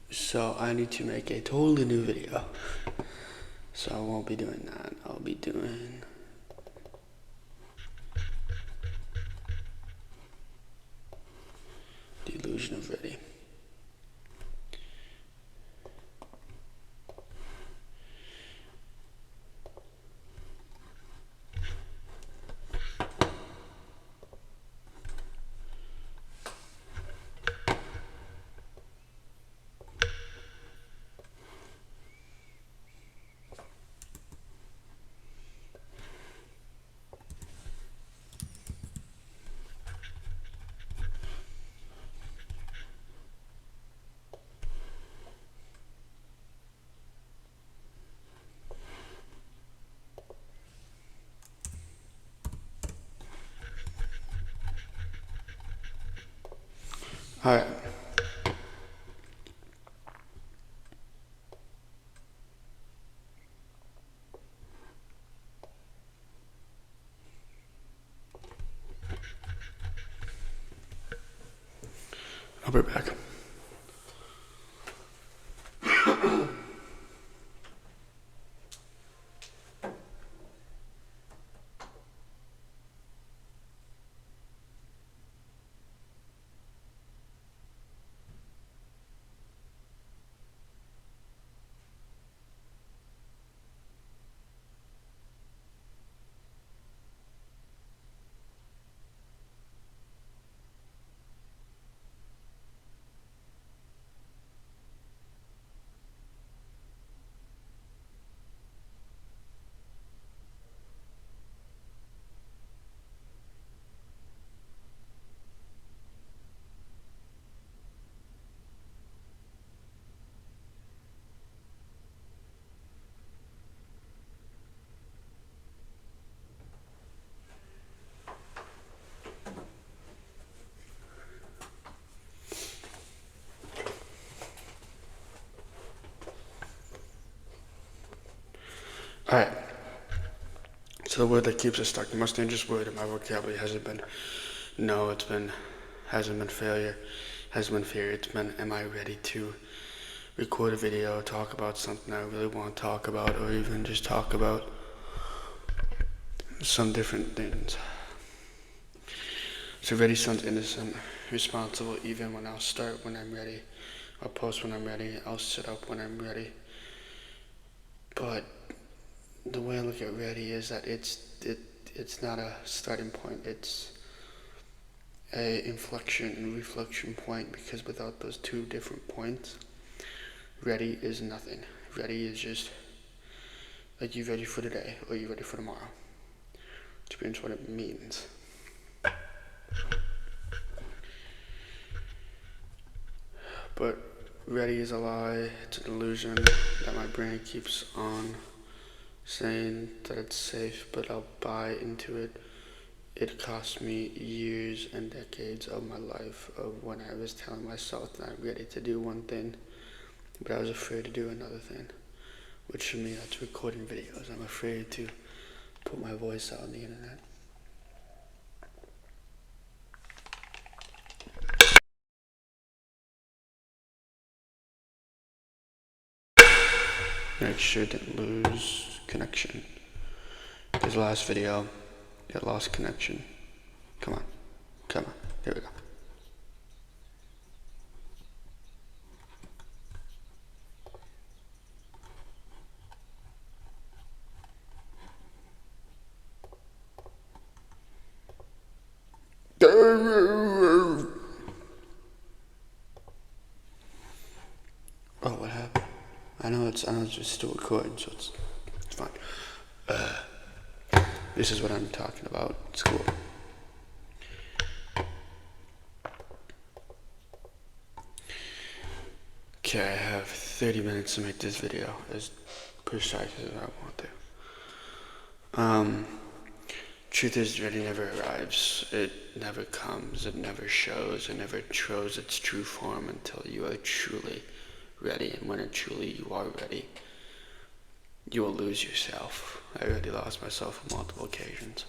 So I need to make a totally new video. So I won't be doing that. I'll be doing the illusion of ready. Alright. I'll be back. Alright. So the word that keeps us stuck, the most dangerous word in my vocabulary hasn't been no, hasn't been failure, hasn't been fear, it's been am I ready to record a video, talk about something I really want to talk about, or even just talk about some different things. So ready sounds innocent, responsible, even when I'll start when I'm ready, I'll post when I'm ready, I'll sit up when I'm ready. But the way I look at ready is that it's not a starting point, it's a inflection and reflection point, because without those two different points, ready is nothing. Ready is just like you ready for today or you ready for tomorrow. Depends what it means. But ready is a lie, it's an illusion that my brain keeps on saying that it's safe, but I'll buy into it. It cost me years and decades of my life of when I was telling myself that I'm ready to do one thing, but I was afraid to do another thing, which for me that's recording videos. I'm afraid to put my voice out on the internet. Make sure it didn't lose connection. This last video, it lost connection. Come on, here we go. Oh, what happened? I know it's just still recording, so it's fine. This is what I'm talking about. It's cool. Okay, I have 30 minutes to make this video as precise as I want to. Truth is, ready never arrives. It never comes. It never shows. It never shows its true form until you are truly ready. And when you are ready, you will lose yourself. I already lost myself on multiple occasions.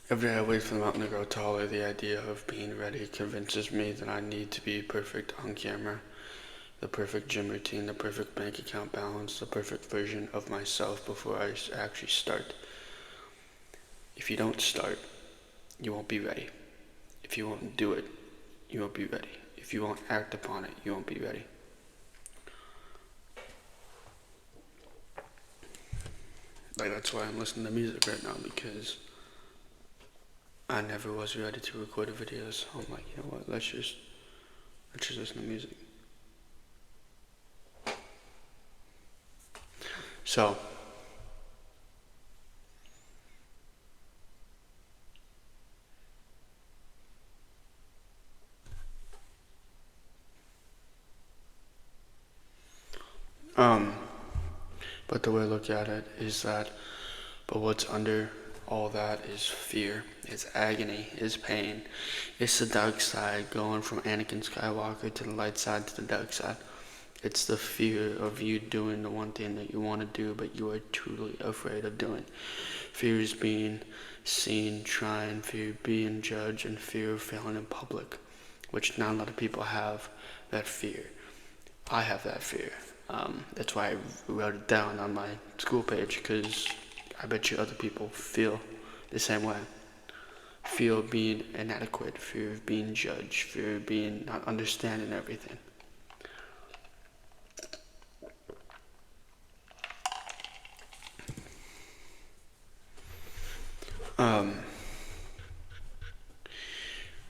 Every day I wait for the mountain to grow taller, the idea of being ready convinces me that I need to be perfect on camera. The perfect gym routine, the perfect bank account balance, the perfect version of myself before I actually start. If you don't start, you won't be ready. If you won't do it, you won't be ready. If you won't act upon it, you won't be ready. Like, that's why I'm listening to music right now, because I never was ready to record a video, so I'm like, you know what, let's just listen to music. So, but the way I look at it is that, but what's under all that is fear, it's agony, it's pain, it's the dark side, going from Anakin Skywalker to the light side to the dark side. It's the fear of you doing the one thing that you want to do, but you are truly afraid of doing. Fear is being seen trying, fear of being judged, and fear of failing in public, which not a lot of people have that fear. I have that fear. That's why I wrote it down on my school page, because I bet you other people feel the same way. Fear of being inadequate, fear of being judged, fear of being not understanding everything.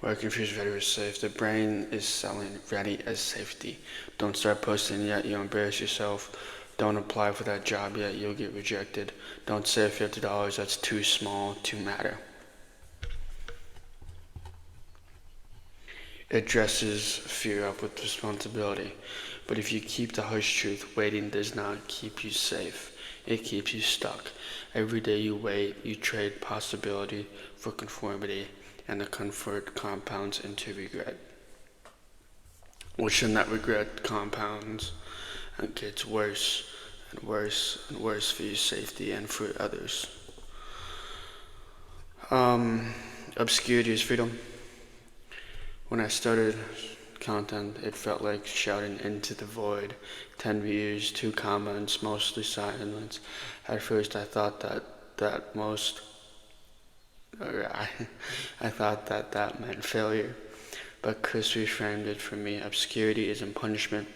Where confused ready was safe. The brain is selling ready as safety. Don't start posting yet, you'll embarrass yourself. Don't apply for that job yet, you'll get rejected. Don't save $50, that's too small to matter. It dresses fear up with responsibility. But if you keep the harsh truth, waiting does not keep you safe. It keeps you stuck. Every day you wait, you trade possibility for conformity, and the comfort compounds into regret. Which then that regret compounds and gets worse and worse and worse for your safety and for others. Obscurity is freedom. When I started content, it felt like shouting into the void. 10 views, 2 comments, mostly silence. At first I thought that most I thought that meant failure, but Chris reframed it for me. Obscurity isn't punishment,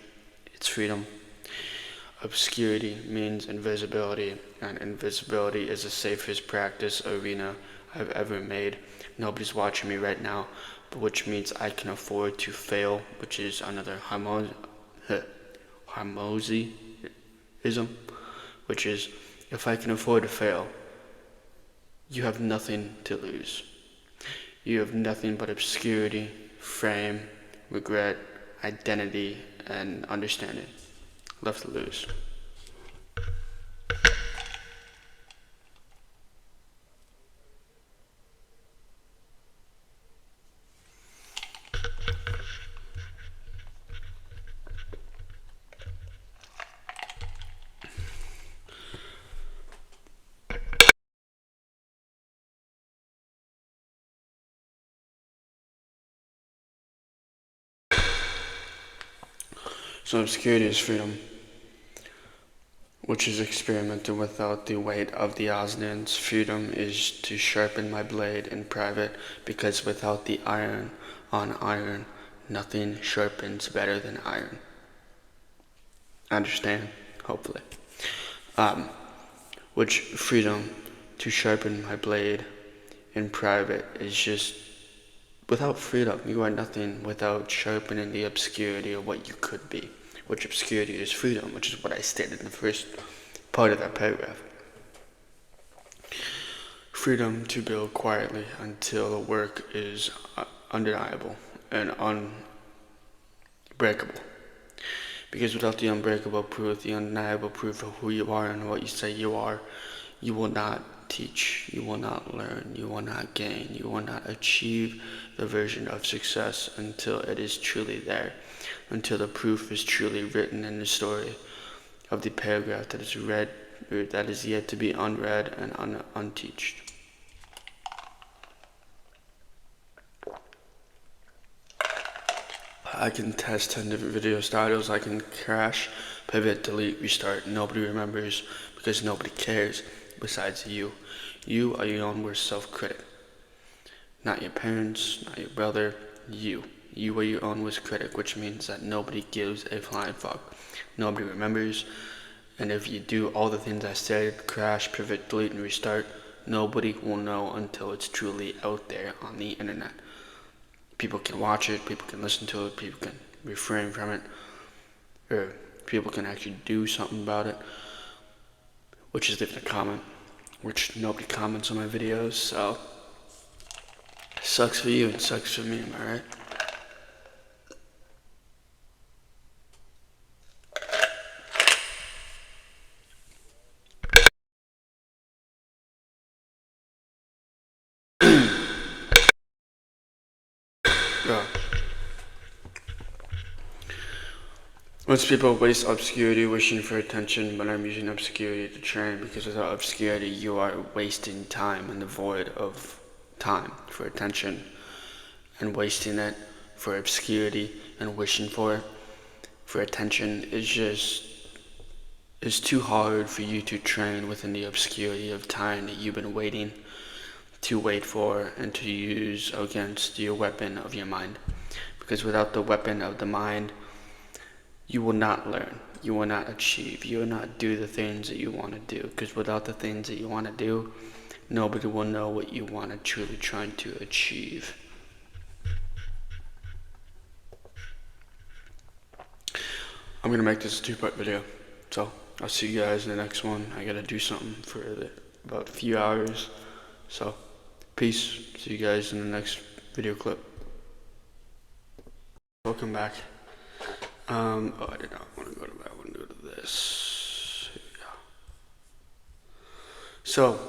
it's freedom. Obscurity means invisibility, and invisibility is the safest practice arena I've ever made. Nobody's watching me right now, but which means I can afford to fail, which is another harmosism, which is, if I can afford to fail, you have nothing to lose. You have nothing but obscurity, fame, regret, identity, and understanding left to lose. So obscurity is freedom, which is experimented without the weight of the Osnans. Freedom is to sharpen my blade in private, because without the iron on iron, nothing sharpens better than iron. Understand? Hopefully. Which freedom to sharpen my blade in private is just, without freedom, you are nothing without sharpening the obscurity of what you could be. Which obscurity is freedom, which is what I stated in the first part of that paragraph. Freedom to build quietly until the work is undeniable and unbreakable. Because without the unbreakable proof, the undeniable proof of who you are and what you say you are, you will not teach, you will not learn, you will not gain, you will not achieve the version of success until it is truly there, until the proof is truly written in the story of the paragraph that is read, or that is yet to be unread and unteached. I can test 10 different video styles. I can crash, pivot, delete, restart. Nobody remembers because nobody cares besides you. You are your own worst self-critic. Not your parents, not your brother, you. You are your own worst critic, which means that nobody gives a flying fuck. Nobody remembers. And if you do all the things I said, crash, pivot, delete, and restart, nobody will know until it's truly out there on the internet. People can watch it, people can listen to it, people can refrain from it, or people can actually do something about it, which is leaving a comment, which nobody comments on my videos, so sucks for you and sucks for me, am I right? Yeah. Most people waste obscurity wishing for attention, but I'm using obscurity to train because without obscurity you are wasting time in the void of time for attention, and wasting it for obscurity and wishing for attention is too hard for you to train within the obscurity of time that you've been waiting to wait for and to use against your weapon of your mind. Because without the weapon of the mind, you will not learn, you will not achieve, you will not do the things that you want to do. Because without the things that you want to do, nobody will know what you want to truly trying to achieve. I'm gonna make this a 2-part video, so I'll see you guys in the next one. I gotta do something for about a few hours, so peace. See you guys in the next video clip. Welcome back. I did not want to go to that. I want to go to this. Here we go. So,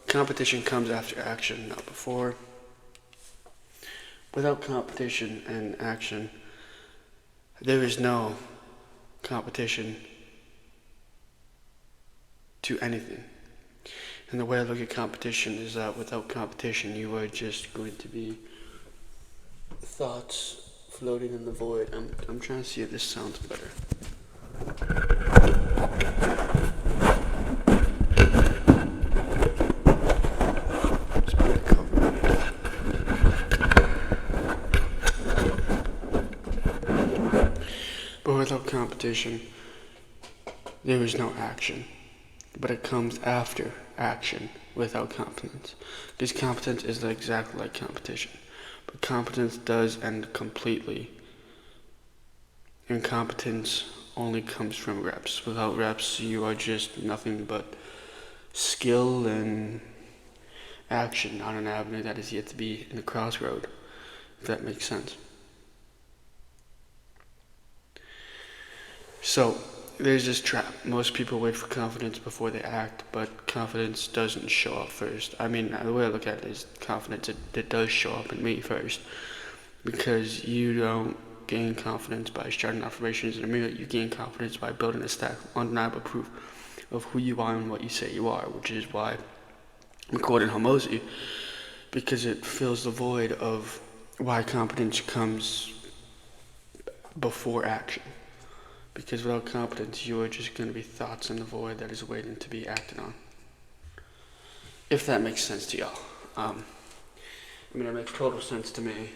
competition comes after action, not before. Without competition and action, there is no competition to anything. And the way I look at competition is that without competition, you are just going to be thoughts floating in the void. I'm trying to see if this sounds better. Let's put it covered. But without competition, there is no action. But it comes after action without competence. Because competence is exactly like competition. But competence does end completely. Incompetence only comes from reps. Without reps, you are just nothing but skill and action on an avenue that is yet to be in the crossroad, if that makes sense. So, there's this trap. Most people wait for confidence before they act, but confidence doesn't show up first. I mean, the way I look at it is confidence, it does show up in me first. Because you don't gain confidence by shouting affirmations in the mirror. You gain confidence by building a stack of undeniable proof of who you are and what you say you are, which is why I'm quoting harmless, because it fills the void of why competence comes before action. Because without competence, you are just going to be thoughts in the void that is waiting to be acted on. If that makes sense to y'all. I mean, it makes total sense to me.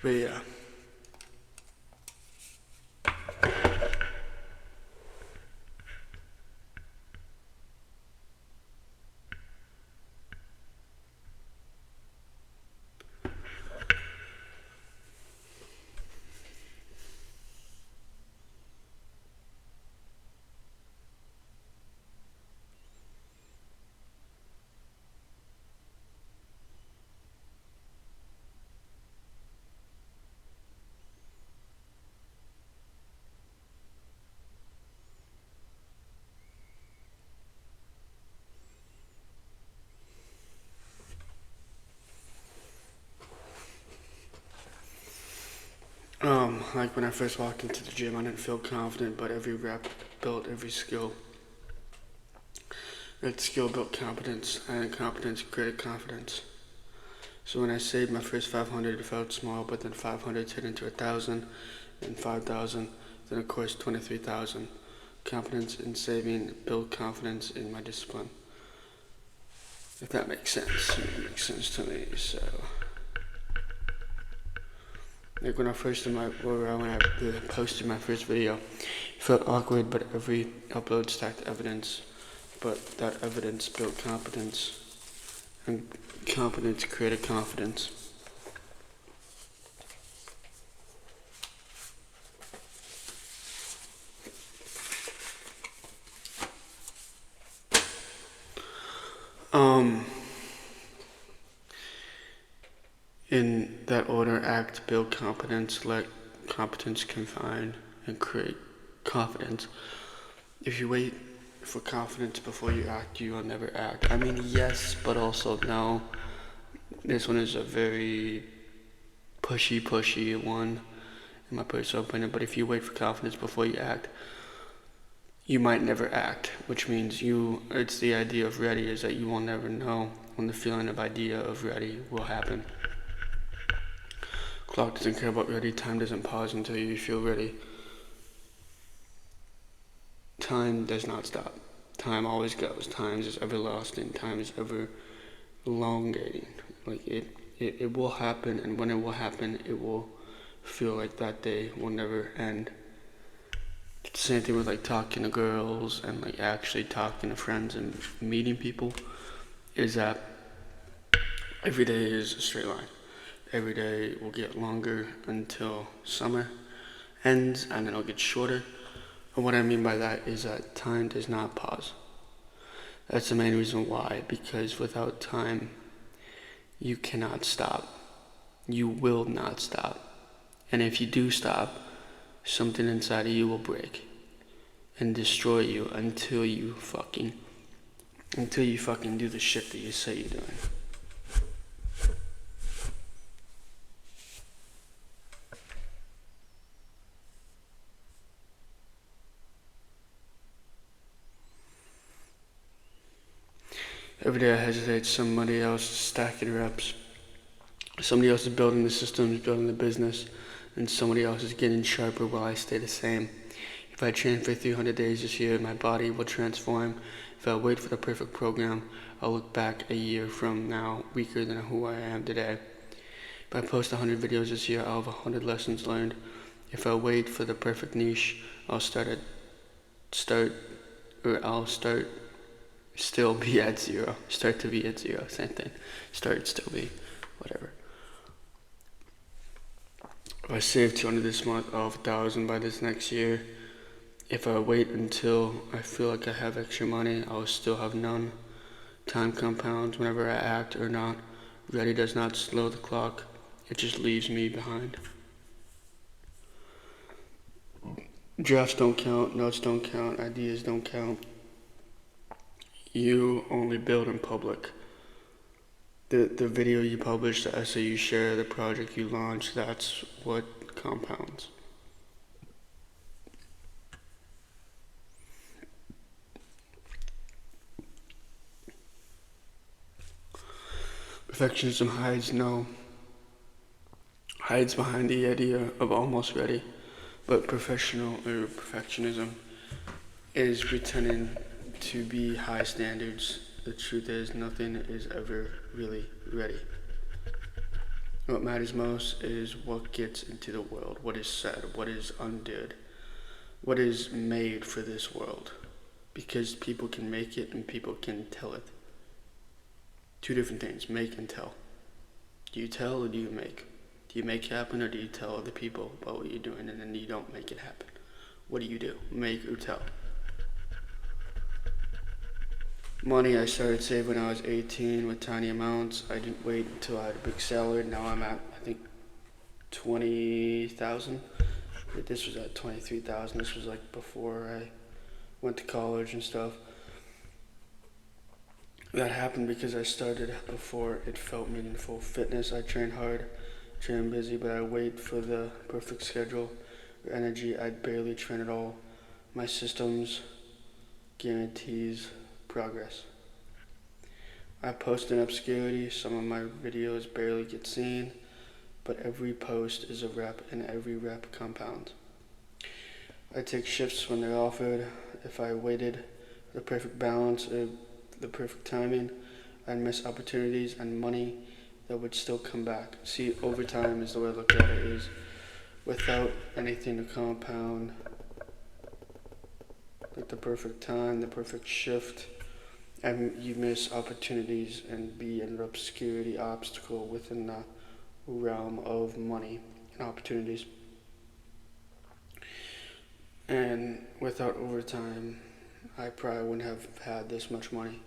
But yeah. Like when I first walked into the gym, I didn't feel confident, but every rep built every skill. That skill built competence, and competence created confidence. So when I saved my first 500, it felt small, but then 500 turned into 1,000, and 5,000, then of course 23,000. Confidence in saving built confidence in my discipline. If that makes sense, it makes sense to me. So, like when I posted my first video, it felt awkward, but every upload stacked evidence. But that evidence built competence, and competence created confidence. In that order, act, build competence, let competence confine, and create confidence. If you wait for confidence before you act, you will never act. I mean, yes, but also no. This one is a very pushy one, in my personal opinion. But if you wait for confidence before you act, you might never act, which means it's the idea of ready is that you will never know when the feeling of idea of ready will happen. Clock doesn't care about ready, time doesn't pause until you feel ready. Time does not stop. Time always goes. Time is everlasting. Time is ever elongating. Like it will happen, and when it will happen, it will feel like that day will never end. It's the same thing with like talking to girls and like actually talking to friends and meeting people, is that every day is a straight line. Every day will get longer until summer ends, and then it'll get shorter. And what I mean by that is that time does not pause. That's the main reason why, because without time, you cannot stop. You will not stop. And if you do stop, something inside of you will break and destroy you until you fucking do the shit that you say you're doing. Every day I hesitate, somebody else is stacking reps. Somebody else is building the systems, building the business, and somebody else is getting sharper while I stay the same. If I train for 300 days this year, my body will transform. If I wait for the perfect program, I'll look back a year from now weaker than who I am today. If I post 100 videos this year, I'll have 100 lessons learned. If I wait for the perfect niche, I'll still be at zero. Start to be at zero, same thing. Start, still be, whatever. If I save 200 this month, I'll have 1,000 by this next year. If I wait until I feel like I have extra money, I'll still have none. Time compounds whenever I act or not. Ready does not slow the clock. It just leaves me behind. Drafts don't count, notes don't count, ideas don't count. You only build in public. The video you publish, the essay you share, the project you launch, that's what compounds. Perfectionism hides behind the idea of almost ready, but perfectionism is pretending to be high standards. The truth is, nothing is ever really ready. What matters most is what gets into the world, what is said, what is undid, what is made for this world. Because people can make it and people can tell it. Two different things, make and tell. Do you tell or do you make? Do you make it happen or do you tell other people about what you're doing and then you don't make it happen? What do? Make or tell? Money I started saving when I was 18 with tiny amounts. I didn't wait until I had a big salary. Now I'm at, I think, 20,000. This was at 23,000. This was like before I went to college and stuff. That happened because I started before it felt meaningful. Fitness, I trained hard train busy, but I wait for the perfect schedule or energy. I'd barely train at all. My systems guarantees progress. I post in obscurity. Some of my videos barely get seen, but every post is a rep, and every rep compounds. I take shifts when they're offered. If I waited for the perfect balance or the perfect timing, I'd miss opportunities and money that would still come back. See, overtime is the way I look at it, is without anything to compound, like the perfect time, the perfect shift, and you miss opportunities and be an obscurity obstacle within the realm of money and opportunities. And without overtime, I probably wouldn't have had this much money.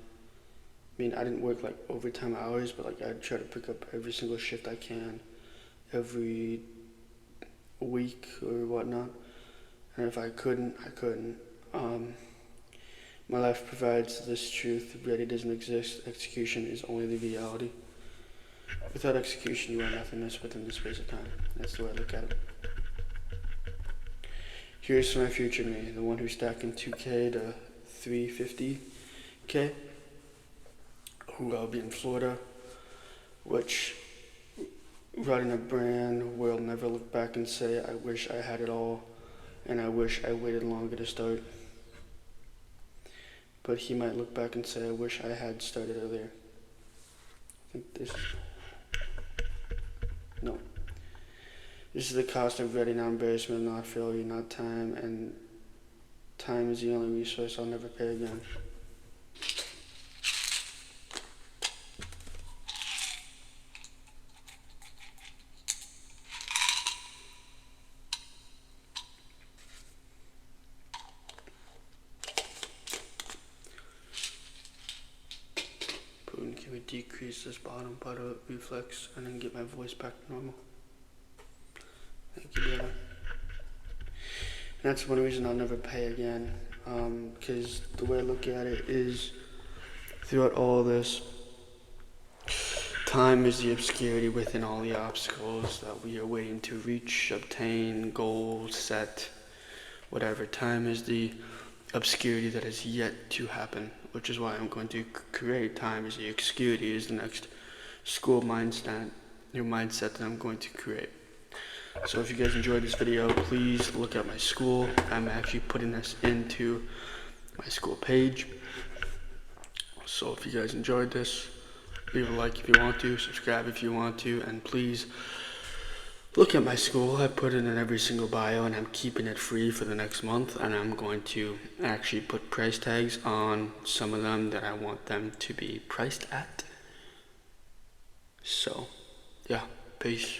I mean, I didn't work like overtime hours, but like I'd try to pick up every single shift I can every week or whatnot. And if I couldn't, I couldn't. My life provides this truth: reality doesn't exist. Execution is only the reality. Without execution, you are nothingness within the space of time. That's the way I look at it. Here's my future me, the one who's stacking 2K to 350K, who I'll be in Florida, which running a brand where I'll never look back and say, I wish I had it all, and I wish I waited longer to start. But he might look back and say, I wish I had started earlier. I think this is the cost of ready, not embarrassment, not failure, not time, and time is the only resource I'll never pay again. Can we decrease this bottom part of reflex and then get my voice back to normal? Thank you, brother. And that's one reason I'll never pay again, because the way I look at it is, throughout all this, time is the obscurity within all the obstacles that we are waiting to reach, obtain, goal, set, whatever. Time is the obscurity that is yet to happen, which is why I'm going to create time as the obscurity is the next school mindset, new mindset that I'm going to create. So if you guys enjoyed this video, please look at my school. I'm actually putting this into my school page. So if you guys enjoyed this, leave a like if you want to, subscribe if you want to, and please look at my school. I put it in every single bio, and I'm keeping it free for the next month, and I'm going to actually put price tags on some of them that I want them to be priced at. So, yeah, peace.